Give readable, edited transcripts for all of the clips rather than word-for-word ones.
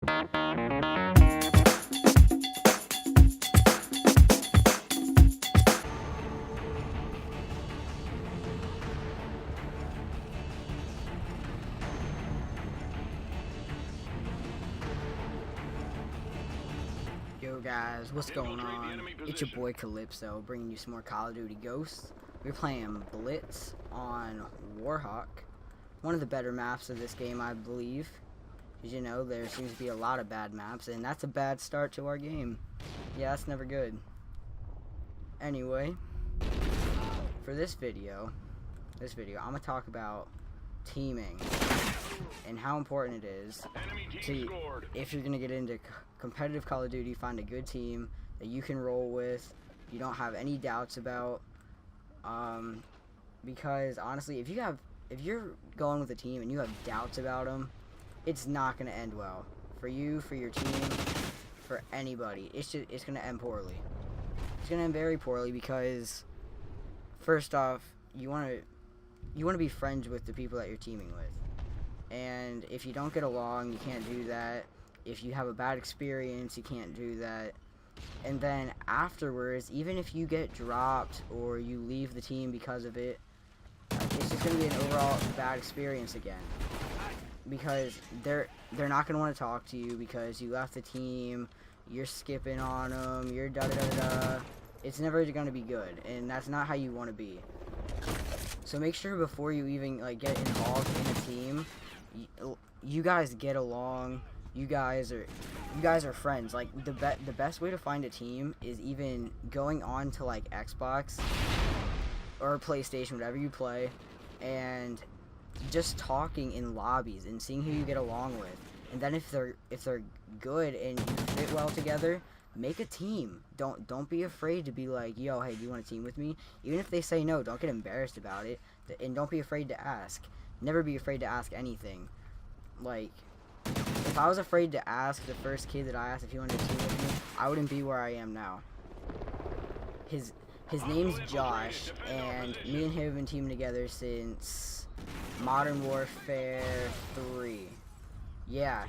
Yo guys, what's going on? It's your boy Calypso, bringing you some more Call of Duty Ghosts. We're playing Blitz on Warhawk, one of the better maps of this game, I believe. As you know, there seems to be a lot of bad maps, and that's a bad start to our game. Yeah, that's never good. Anyway, for this video, I'm gonna talk about teaming and how important it is to, if you're gonna get into competitive Call of Duty, find a good team that you can roll with, you don't have any doubts about, because honestly, if you're going with a team and you have doubts about them, it's not gonna end well for you, for your team, for anybody. It's gonna end poorly. It's gonna end very poorly because, first off, you wanna be friends with the people that you're teaming with. And if you don't get along, you can't do that. If you have a bad experience, you can't do that. And then afterwards, even if you get dropped or you leave the team because of it, it's just going to be an overall bad experience again. Because they're not going to want to talk to you because you left the team, you're skipping on them, you're da-da-da-da-da. It's never going to be good, and that's not how you want to be. So make sure before you even get involved in a team, you guys get along. You guys are friends. Like the best way to find a team is even going on to Xbox or PlayStation, whatever you play, and just talking in lobbies and seeing who you get along with. And then if they're good and you fit well together, make a team. Don't be afraid to be like, yo, hey, do you want to team with me? Even if they say no, don't get embarrassed about it, and don't be afraid to ask. Never be afraid to ask anything. Like, if I was afraid to ask the first kid that I asked if he wanted to team with me, I wouldn't be where I am now. His name's Josh, and me and him have been teaming together since Modern Warfare 3. Yeah.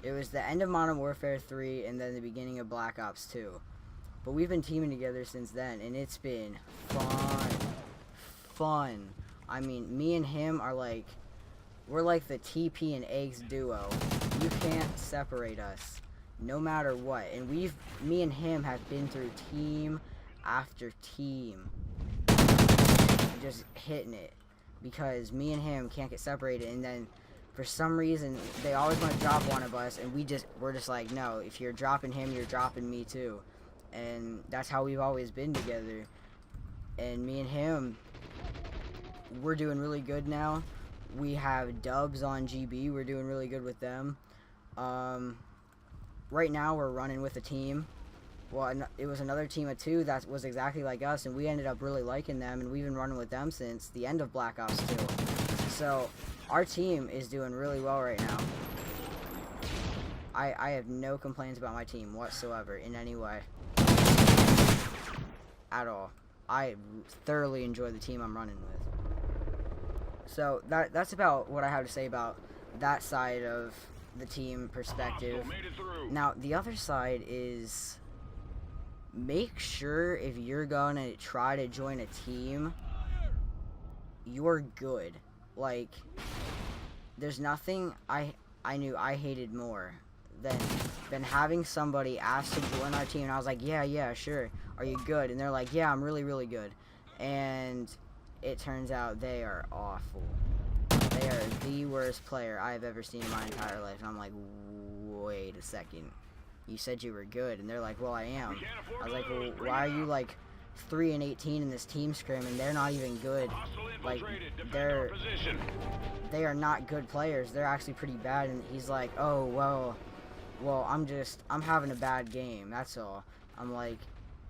It was the end of Modern Warfare 3 and then the beginning of Black Ops 2. But we've been teaming together since then, and it's been fun. I mean, me and him are we're like the TP and Eggs duo. You can't separate us, no matter what. And me and him have been through team after team, just hitting it, because me and him can't get separated. And then for some reason they always want to drop one of us, and we're just like, no, if you're dropping him, you're dropping me too. And that's how we've always been together. And me and him, we're doing really good now. We have dubs on GB. We're doing really good with them. Right now we're running with a team. Well, it was another team of two that was exactly like us, and we ended up really liking them, and we've been running with them since the end of Black Ops 2. So our team is doing really well right now. I have no complaints about my team whatsoever in any way. At all. I thoroughly enjoy the team I'm running with. So that's about what I have to say about that side of the team perspective. Now the other side is, make sure if you're gonna try to join a team, you're good. Like, there's nothing I knew I hated more than having somebody ask to join our team, and I was like, yeah, sure, are you good? And they're like, yeah, I'm really, really good. And it turns out they are awful. They are the worst player I've ever seen in my entire life. And I'm like, wait a second. You said you were good. And they're like, well, I am. I was like, well, why are you 3-18 in this team scrim and they're not even good? Like, they are not good players. They're actually pretty bad. And he's like, oh, well, I'm having a bad game. That's all. I'm like,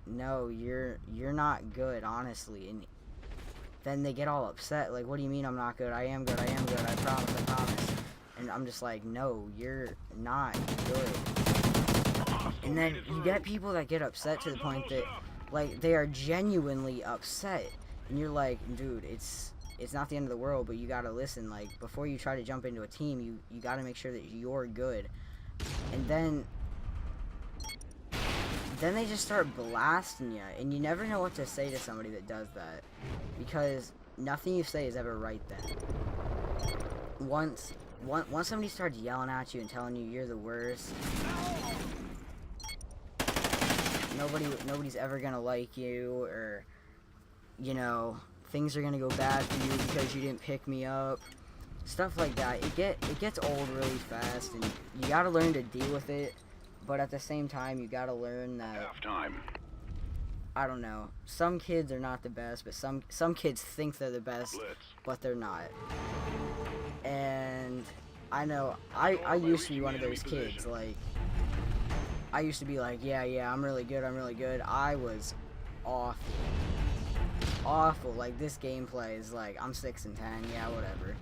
no, you're not good, honestly. And then they get all upset, like, what do you mean I'm not good? I am good, I promise. And I'm just like, no, you're not good. And then you get people that get upset to the point that, they are genuinely upset. And you're like, dude, it's not the end of the world, but you gotta listen. Before you try to jump into a team, you gotta make sure that you're good. And then they just start blasting you, and you never know what to say to somebody that does that, because nothing you say is ever right then. Once somebody starts yelling at you and telling you you're the worst, nobody's ever gonna like you, or, you know, things are gonna go bad for you because you didn't pick me up. Stuff like that. It gets old really fast, and you gotta learn to deal with it. But at the same time, you gotta learn that. Halftime. I don't know. Some kids are not the best, but some kids think they're the best, but they're not. And I know I used to be one of those kids. Like, I used to be like, yeah, I'm really good. I was awful. Like, this gameplay is like, I'm 6 and 10. Yeah, whatever.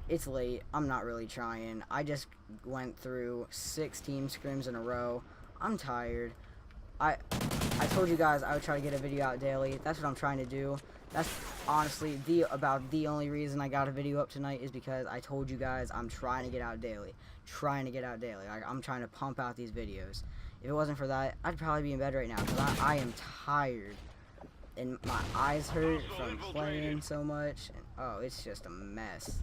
It's late. I'm not really trying. I just went through 6 team scrims in a row. I'm tired. I told you guys I would try to get a video out daily. That's what I'm trying to do. That's honestly about the only reason I got a video up tonight, is because I told you guys I'm trying to get out daily. I'm trying to pump out these videos. If it wasn't for that, I'd probably be in bed right now, because I am tired. And my eyes hurt from playing so much. And, oh, it's just a mess.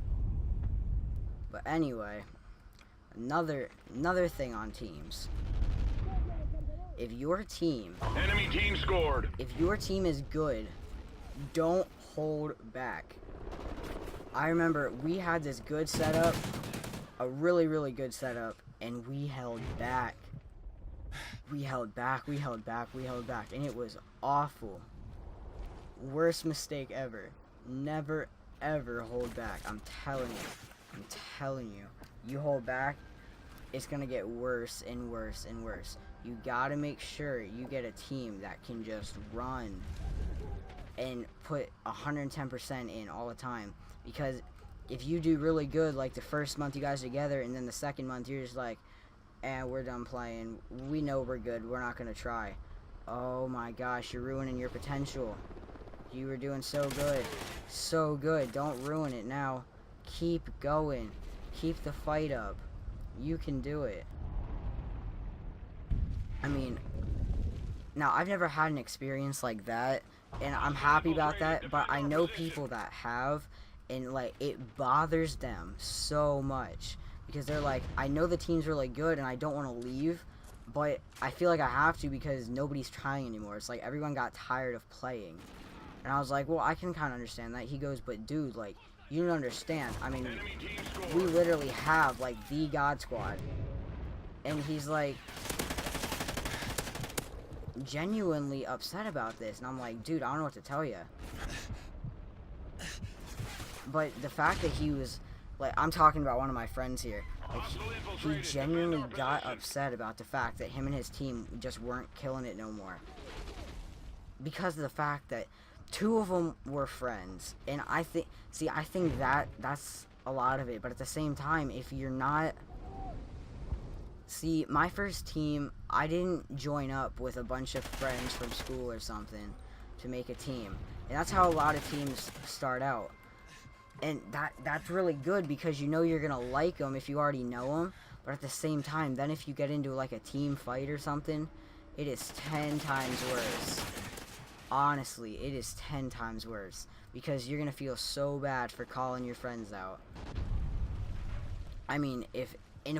But anyway, another thing on teams. If your team, enemy team scored. If your team is good, don't hold back. I remember we had this good setup, a really good setup, and we held back. We held back, and it was awful. Worst mistake ever. Never ever hold back. I'm telling you. You hold back, it's gonna get worse and worse and worse. You gotta make sure you get a team that can just run and put 110% in all the time. Because if you do really good, like the first month you guys are together, and then the second month you're just like, we're done playing. We know we're good. We're not gonna try. Oh my gosh, you're ruining your potential. You were doing so good. Don't ruin it now. Keep going. Keep the fight up. You can do it. I mean, now I've never had an experience like that, and I'm happy about that, but I know people that have, and like, it bothers them so much, because they're like, I know the team's really good and I don't want to leave, but I feel like I have to because nobody's trying anymore. It's like everyone got tired of playing. And I was like, well, I can kind of understand that. He goes, but dude, like, you don't understand. I mean, we literally have, like, the God Squad. And he's, like, genuinely upset about this. And I'm like, dude, I don't know what to tell you. But the fact that he was, like, I'm talking about one of my friends here. Like, he genuinely got upset about the fact that him and his team just weren't killing it no more. Because of the fact that 2 of them were friends, and I think that's a lot of it. But at the same time, if you're not, see, my first team, I didn't join up with a bunch of friends from school or something to make a team, and that's how a lot of teams start out. And that's really good, because you know you're gonna like them if you already know them. But at the same time, then if you get into like a team fight or something, it is 10 times worse. Honestly, it is 10 times worse, because you're gonna feel so bad for calling your friends out. I mean, if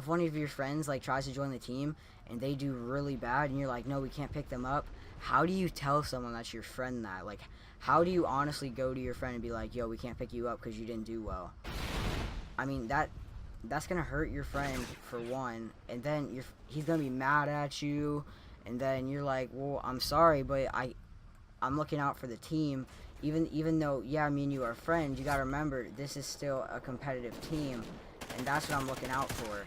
one of your friends like tries to join the team and they do really bad, and you're like, no, we can't pick them up, how do you tell someone that's your friend that? Like, how do you honestly go to your friend and be like, yo, we can't pick you up because you didn't do well? I mean, that's gonna hurt your friend, for one, and then he's gonna be mad at you, and then you're like, well, I'm sorry, but I'm looking out for the team. Even though, yeah, me and you are friends, you gotta remember, this is still a competitive team, and that's what I'm looking out for.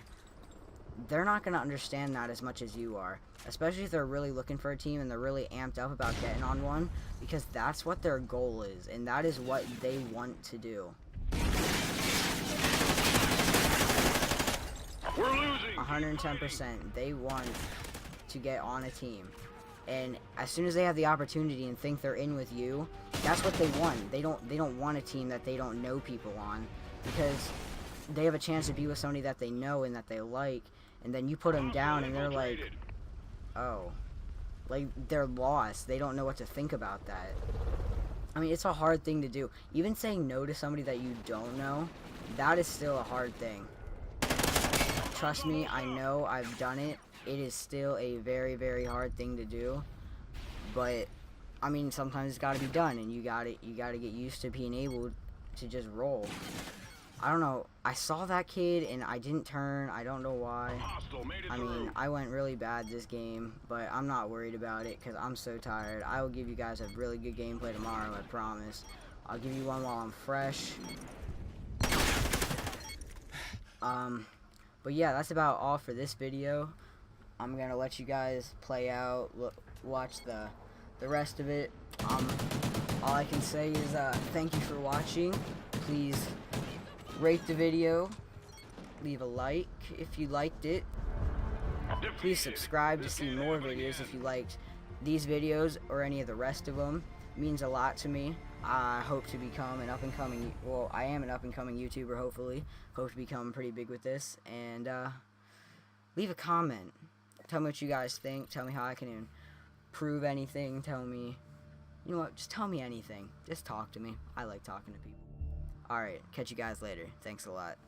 They're not gonna understand that as much as you are, especially if they're really looking for a team and they're really amped up about getting on one, because that's what their goal is, and that is what they want to do. We're losing. 110%. They want to get on a team. And as soon as they have the opportunity and think they're in with you, that's what they want. They don't want a team that they don't know people on, because they have a chance to be with somebody that they know and that they like, and then you put them down, and they're like, Infiltrated. oh, like they're lost. They don't know what to think about that. I mean, it's a hard thing to do. Even saying no to somebody that you don't know, that is still a hard thing. Trust me, I know, I've done it. It is still a very, very hard thing to do. But I mean, sometimes it's got to be done, and you got to get used to being able to just roll. I don't know. I saw that kid and I didn't turn. I don't know why. Hostile made it I mean, through. I went really bad this game, but I'm not worried about it because I'm so tired. I will give you guys a really good gameplay tomorrow, I promise. I'll give you one while I'm fresh. But yeah, that's about all for this video. I'm gonna let you guys play out, watch the rest of it. All I can say is thank you for watching. Please rate the video, leave a like if you liked it. Please subscribe to see more videos if you liked these videos or any of the rest of them. It means a lot to me. I hope to become an up-and-coming, well, I am an up-and-coming YouTuber, hopefully. Hope to become pretty big with this. And leave a comment. Tell me what you guys think. Tell me how I can improve anything. Tell me, you know what, just tell me anything. Just talk to me. I like talking to people. Alright, catch you guys later. Thanks a lot.